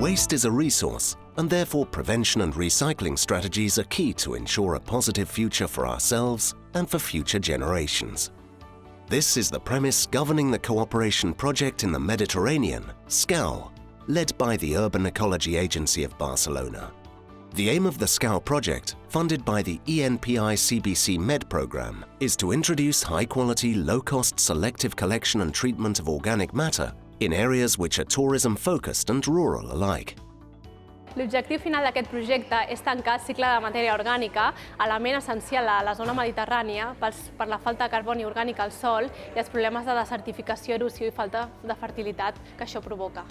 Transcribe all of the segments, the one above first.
Waste is a resource, and therefore prevention and recycling strategies are key to ensure a positive future for ourselves and for future generations. This is the premise governing the cooperation project in the Mediterranean, SCOW, led by the Urban Ecology Agency of Barcelona. The aim of the SCOW project, funded by the ENPI CBC Med program, is to introduce high-quality, low-cost selective collection and treatment of organic matter in areas which are tourism-focused and rural alike. L'objectiu final d'aquest projecte és tancar el cicle de matèria orgànica, element essencial a la zona mediterrània per la falta de carboni orgànic al sòl i els problemes de desertificació, erosió i falta de fertilitat que això provoca.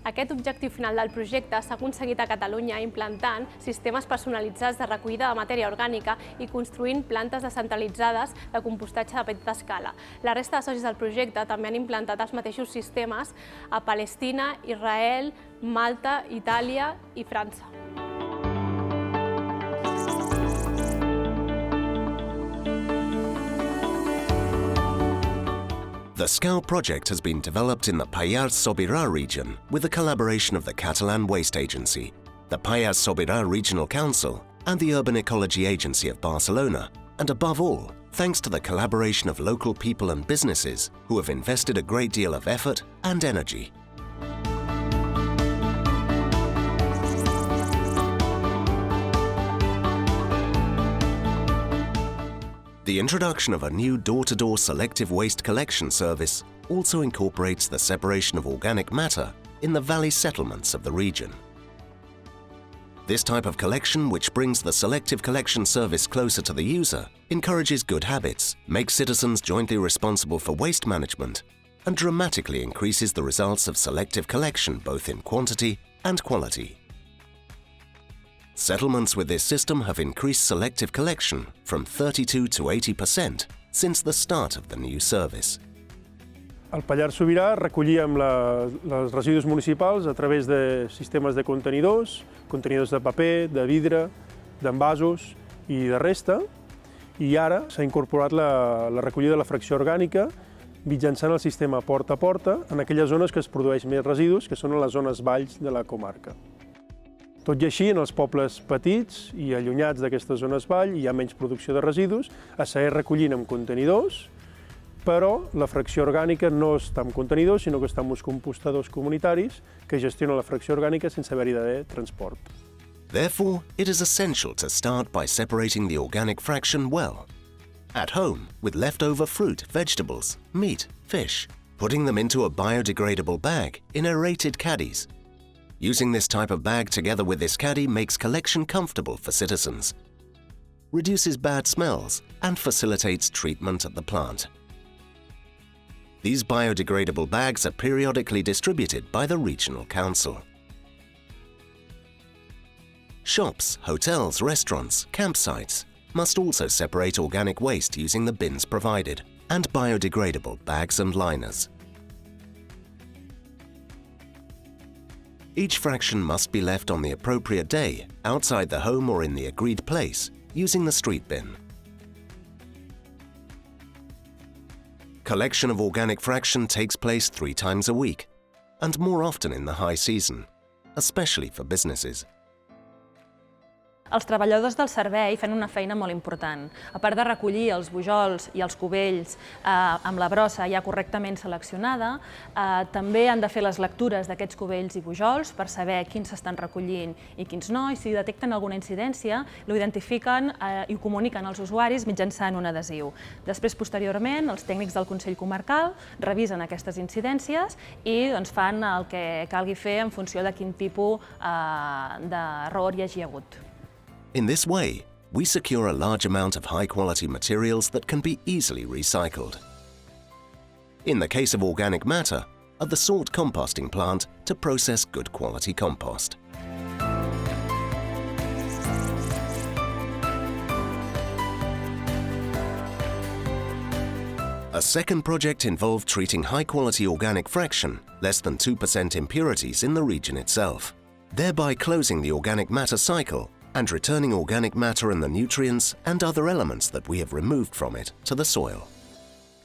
Aquest objectiu final del projecte s'ha aconseguit a Catalunya implantant sistemes personalitzats de recollida de matèria orgànica i construint plantes descentralitzades de compostatge de petita escala. La resta de socis del projecte també han implantat els mateixos sistemes a Palestina, Israel, Malta, Itàlia i França. The SCOW project has been developed in the Pallars Sobirà region with the collaboration of the Catalan Waste Agency, the Pallars Sobirà Regional Council, and the Urban Ecology Agency of Barcelona, and above all, thanks to the collaboration of local people and businesses who have invested a great deal of effort and energy. The introduction of a new door-to-door selective waste collection service also incorporates the separation of organic matter in the valley settlements of the region. This type of collection, which brings the selective collection service closer to the user, encourages good habits, makes citizens jointly responsible for waste management, and dramatically increases the results of selective collection both in quantity and quality. Settlements with this system have increased selective collection from 32 to 80% since the start of the new service. Al Pallars Sobirà recollíem els residus municipals a través de sistemes de contenidors de paper, de vidre, d'envasos i de resta, i ara s'ha incorporat la recollida de la fracció orgànica mitjançant el sistema porta a porta en aquelles zones que es produeix més residus, que són a les zones valls de la comarca. Tot i així, en els pobles petits i allunyats d'aquestes zones vall hi ha menys producció de residus, es segueix recollint amb contenidors, però la fracció orgànica no està en contenidors, sinó que està en uns compostadors comunitaris que gestionen la fracció orgànica sense haver-hi d'haver transport. Therefore, it is essential to start by separating the organic fraction well. At home, with leftover fruit, vegetables, meat, fish, putting them into a biodegradable bag in aerated caddies. Using this type of bag together with this caddy makes collection comfortable for citizens, reduces bad smells, and facilitates treatment at the plant. These biodegradable bags are periodically distributed by the regional council. Shops, hotels, restaurants, campsites must also separate organic waste using the bins provided and biodegradable bags and liners. Each fraction must be left on the appropriate day, outside the home or in the agreed place, using the street bin. Collection of organic fraction takes place 3 times a week, and more often in the high season, especially for businesses. Els treballadors del servei fan una feina molt important. A part de recollir els bujols i els cubells amb la brossa ja correctament seleccionada, també han de fer les lectures d'aquests cubells i bujols per saber quins s'estan recollint i quins no, i si detecten alguna incidència, ho identifiquen i ho comuniquen als usuaris mitjançant un adhesiu. Després, posteriorment, els tècnics del Consell Comarcal revisen aquestes incidències i fan el que calgui fer en funció de quin tipus d'error hi hagi hagut. In this way, we secure a large amount of high-quality materials that can be easily recycled. In the case of organic matter, at the sort composting plant to process good quality compost. A second project involved treating high-quality organic fraction, less than 2% impurities in the region itself, thereby closing the organic matter cycle and returning organic matter and the nutrients and other elements that we have removed from it to the soil.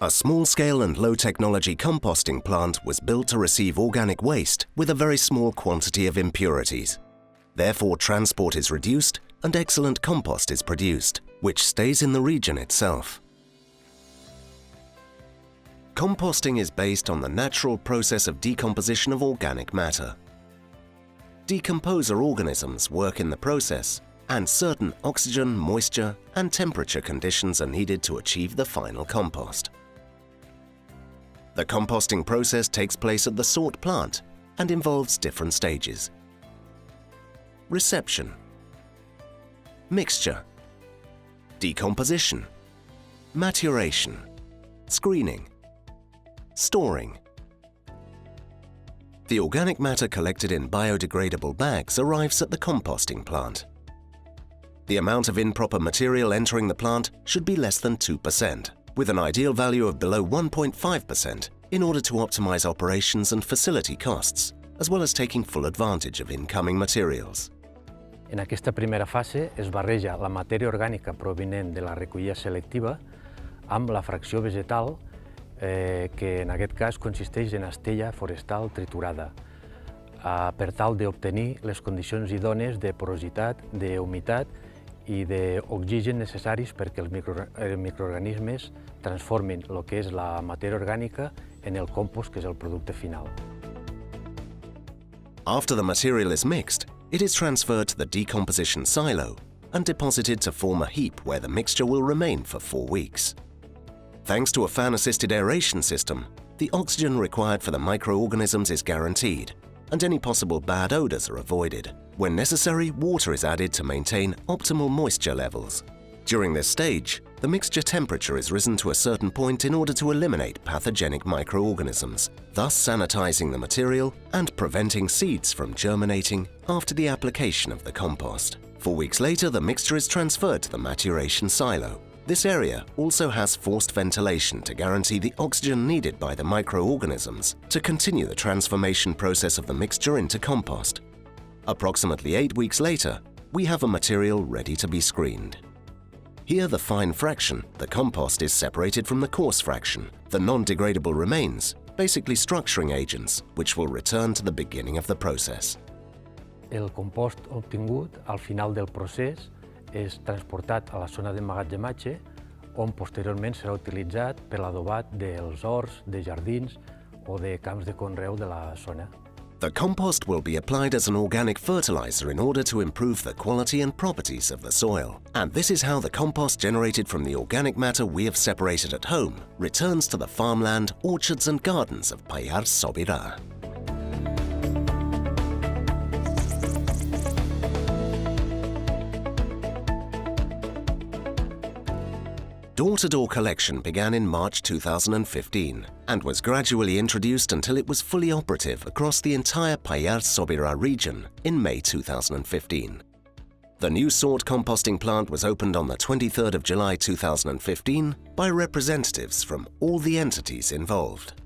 A small-scale and low-technology composting plant was built to receive organic waste with a very small quantity of impurities. Therefore, transport is reduced and excellent compost is produced, which stays in the region itself. Composting is based on the natural process of decomposition of organic matter. Decomposer organisms work in the process, and certain oxygen, moisture, and temperature conditions are needed to achieve the final compost. The composting process takes place at the sort plant and involves different stages. Reception, mixture, decomposition, maturation, screening, storing. The organic matter collected in biodegradable bags arrives at the composting plant. The amount of improper material entering the plant should be less than 2%, with an ideal value of below 1.5% in order to optimize operations and facility costs, as well as taking full advantage of incoming materials. En aquesta primera fase es barreja la matèria orgànica provinent de la recollida selectiva amb la fracció vegetal, que en aquest cas consisteix en estella forestal triturada, per tal d'obtenir les condicions idònies de porositat, d'humitat i d'oxigen necessaris perquè els microorganismes transformin el que és la matèria orgànica en el compost, que és el producte final. After the material is mixed, it is transferred to the decomposition silo and deposited to form a heap where the mixture will remain for 4 weeks. Thanks to a fan-assisted aeration system, the oxygen required for the microorganisms is guaranteed, and any possible bad odors are avoided. When necessary, water is added to maintain optimal moisture levels. During this stage, the mixture temperature is risen to a certain point in order to eliminate pathogenic microorganisms, thus sanitizing the material and preventing seeds from germinating after the application of the compost. 4 weeks later, the mixture is transferred to the maturation silo. This area also has forced ventilation to guarantee the oxygen needed by the microorganisms to continue the transformation process of the mixture into compost. Approximately 8 weeks later, we have a material ready to be screened. Here, the fine fraction, the compost, is separated from the coarse fraction, the non-degradable remains, basically structuring agents, which will return to the beginning of the process. El compost obtingut al final del procés és transportat a la zona d'emmagatzematge, on posteriorment serà utilitzat per l'adobat dels horts, de jardins o de camps de conreu de la zona. The compost will be applied as an organic fertilizer in order to improve the quality and properties of the soil. And this is how the compost generated from the organic matter we have separated at home returns to the farmland, orchards and gardens of Pallars Sobirà. Door-to-door collection began in March 2015 and was gradually introduced until it was fully operative across the entire Pallars Sobirà region in May 2015. The new sort composting plant was opened on the 23rd of July 2015 by representatives from all the entities involved.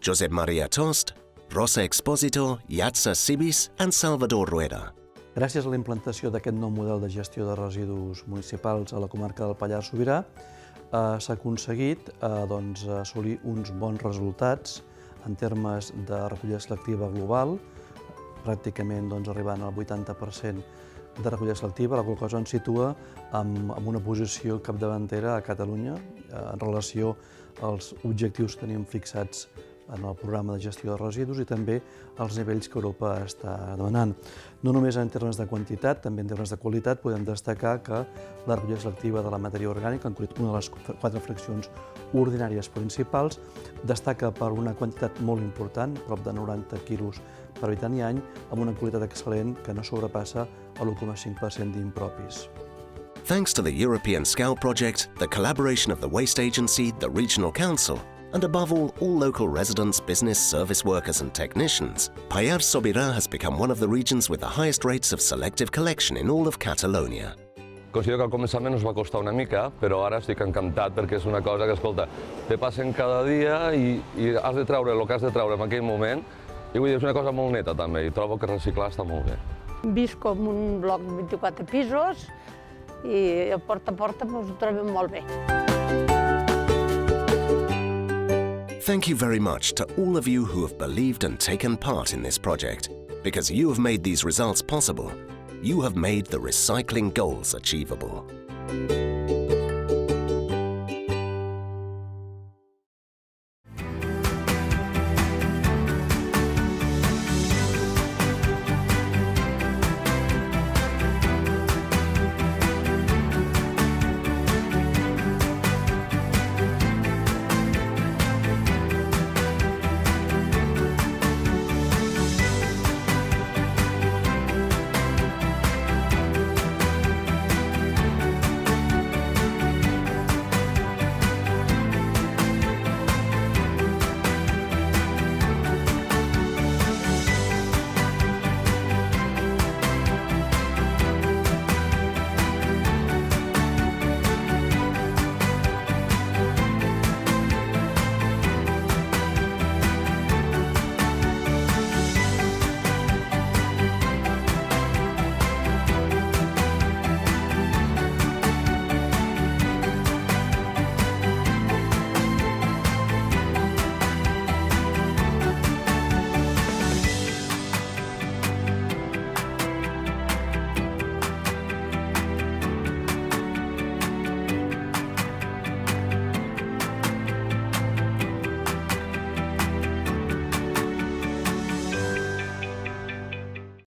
Josep Maria Tost, Rosa Exposito, Yatza Sibis and Salvador Rueda. Gràcies a la implantació d'aquest nou model de gestió de residus municipals a la comarca del Pallars Sobirà, s'ha aconseguit assolir uns bons resultats en termes de recollida selectiva global, pràcticament arribant al 80% de recollida selectiva, la qual cosa ens situa en una posició capdavantera a Catalunya en relació als objectius que tenim fixats en el programa de gestió de residus i també als nivells que Europa està demanant. No només en termes de quantitat, també en termes de qualitat podem destacar que la recollida selectiva de la matèria orgànica, en concret una de les 4 fraccions ordinàries principals, destaca per una quantitat molt important, prop de 90 quilos per habitant i any, amb una qualitat excel·lent que no sobrepassa el 1,5% d'impropis. Thanks to the European SCOW Project, the collaboration of the Waste Agency, the Regional Council, and above all local residents, business, service workers and technicians, Pallars Sobirà has become one of the regions with the highest rates of selective collection in all of Catalonia. Considero que al començament ens va costar una mica, però ara estic encantat perquè és una cosa que, escolta, te passen cada dia i has de treure el que has de treure en aquell moment i vull dir, és una cosa molt neta també i trobo que reciclar està molt bé. Visc en un bloc de 24 pisos i a porta ens ho trobem molt bé. Thank you very much to all of you who have believed and taken part in this project. Because you have made these results possible, you have made the recycling goals achievable.